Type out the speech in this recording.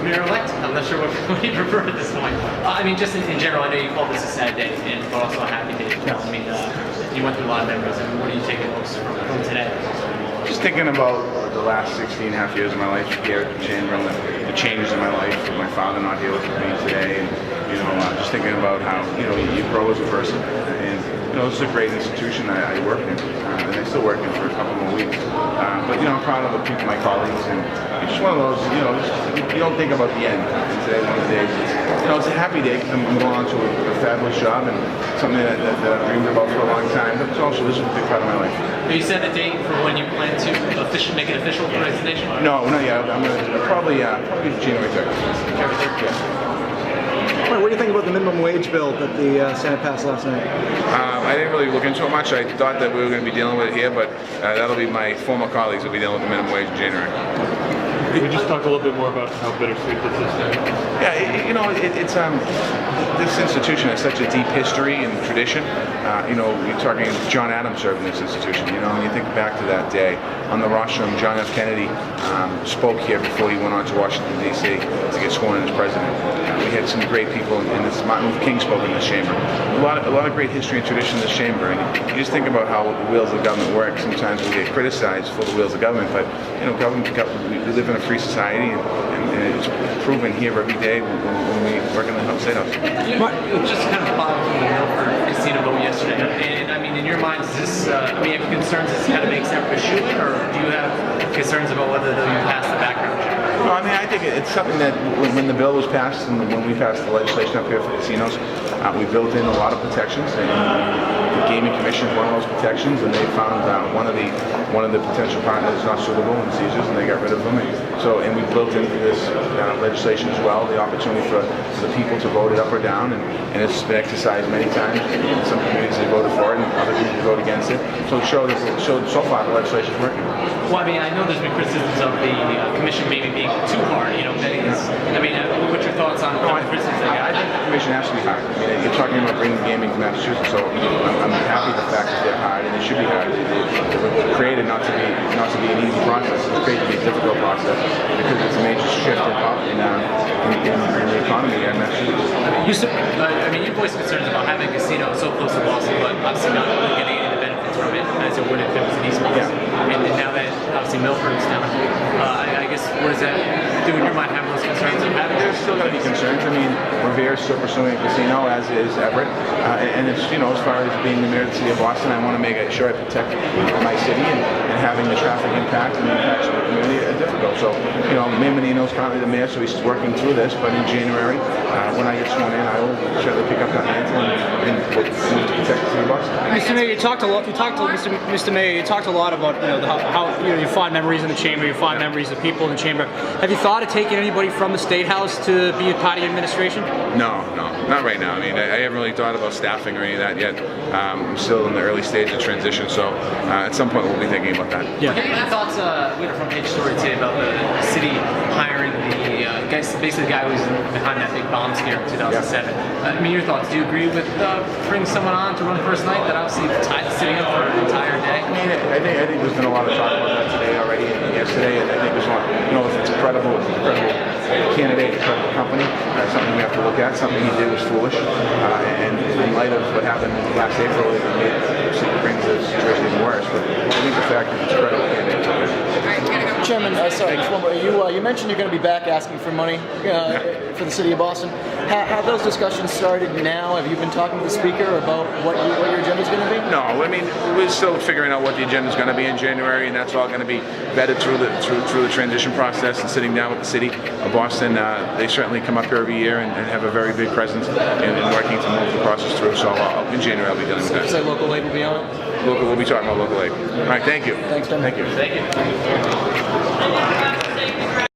mayor-elect. I'm not sure what you prefer at this point. I mean, just in general, I know you call this a sad day, but also a happy day. I mean, you went through a lot of memories. I mean, what are you taking most from today? Just thinking about the last 16 and a half years of my life here at the Chamber and the changes in my life with my father not here with me today, and just thinking about how you grow as a person. And this is a great institution that I work in, and I still work in for a couple more weeks. But I'm proud of the people, my colleagues, and it's just one of those. You don't think about the end. And today, one of the days, it's a happy day because I'm going on to a fabulous job and something that I've dreamed about for a long time. But it's also this is a big part of my life. You set a date for when you plan to make it official for resignation? No, not yet. I'm gonna probably January 3rd. Yeah. What do you think about the minimum wage bill that the Senate passed last night? I didn't really look into it much. I thought that we were going to be dealing with it here, but that'll be my former colleagues will be dealing with the minimum wage in January. Can we just talk a little bit more about how bittersweet this is? Yeah, it's this institution has such a deep history and tradition. You're talking John Adams served in this institution. And you think back to that day on the rostrum, John F. Kennedy spoke here before he went on to Washington D.C. to get sworn in as president. We had some great people in this. Martin Luther King spoke in this chamber. A lot of great history and tradition in this chamber. And you just think about how the wheels of government work. Sometimes we get criticized for the wheels of government, but we live in a free society, and it's proven here every day when we work in the State House. Just kind of following from the Milford casino vote yesterday, and I mean, in your mind, is this? Have you concerns this kind of makes everybody shoo-in, or do you have concerns about whether you pass the background check? No, I mean, I think it's something that when the bill was passed and when we passed the legislation up here for casinos, we built in a lot of protections, and the Gaming Commission is one of those protections, and they found one of the potential partners not suitable in seizures, and they got rid of them. And we built into this legislation as well the opportunity for the people to vote it up or down, and it's been exercised many times. In some communities they voted for it, and other communities voted against it. So it showed so far the legislation is working. Well, I mean, I know there's been criticisms of the commission maybe being too hard. What's your thoughts on the criticisms they got? I think the commission has to be hard. I mean, you're talking about bringing gaming to Massachusetts, so I'm happy with the fact that they're hard, and they should be hard. They were created not to be an easy process. It's created to be a difficult process because it's a major shift in the economy here in Massachusetts. I mean, you voiced concerns about having a casino so close to Boston, but obviously not really getting any of the benefits from it as it would if it was in East Boston. Yeah. And now that obviously Milford's down, I guess what does that do in your mind, having those concerns of having? There's still going to be concerns. I mean, Revere's still pursuing a casino, as is Everett, and it's as far as being the mayor of the city of Boston, I want to make sure I protect my city and having the traffic impact and the impacts of the community are difficult. So, Mayor Menino's currently the mayor, so he's working through this. But in January, when I get sworn in, I will certainly pick up that mantle and move to protect the city of Boston. Mr. Mayor, you talked a lot. Mr. Mayor, you talked a lot about how your fond memories in the chamber, your fond memories of people in the chamber. Have you thought of taking anybody from the State House to be a part of your administration? No, not right now. I mean, I haven't really thought about staffing or any of that yet. I'm still in the early stage of transition, so at some point we'll be thinking about that. Yeah. What are your thoughts? We had a front page story today about the city hiring basically the guy who was behind that big bomb scare in 2007. I mean, your thoughts? Do you agree with bringing someone on to run first night that obviously tied the city up for an entire day? I mean, I think there's been a lot of talk about that today already and yesterday, and I think there's if it's a credible candidate, a credible company, something we have to look at. Something he did was foolish, and in light of what happened last April, it brings the situation even worse. But I think the fact that it's a credible candidate is okay. Chairman, sorry, just one more. You mentioned you're going to be back asking for money for the city of Boston. Have those discussions started now? Have you been talking to the speaker about what your agenda is going to be? No, I mean, we're still figuring out what the agenda is going to be in January, and that's all going to be vetted through the transition process and sitting down with the city of Boston. They certainly come up here every year and have a very big presence in working to move the process through. So in January I'll be dealing with that. So local aid will be on it? We'll be talking about local aid. All right, thank you. Thanks, Tim. Thank you. Thank you.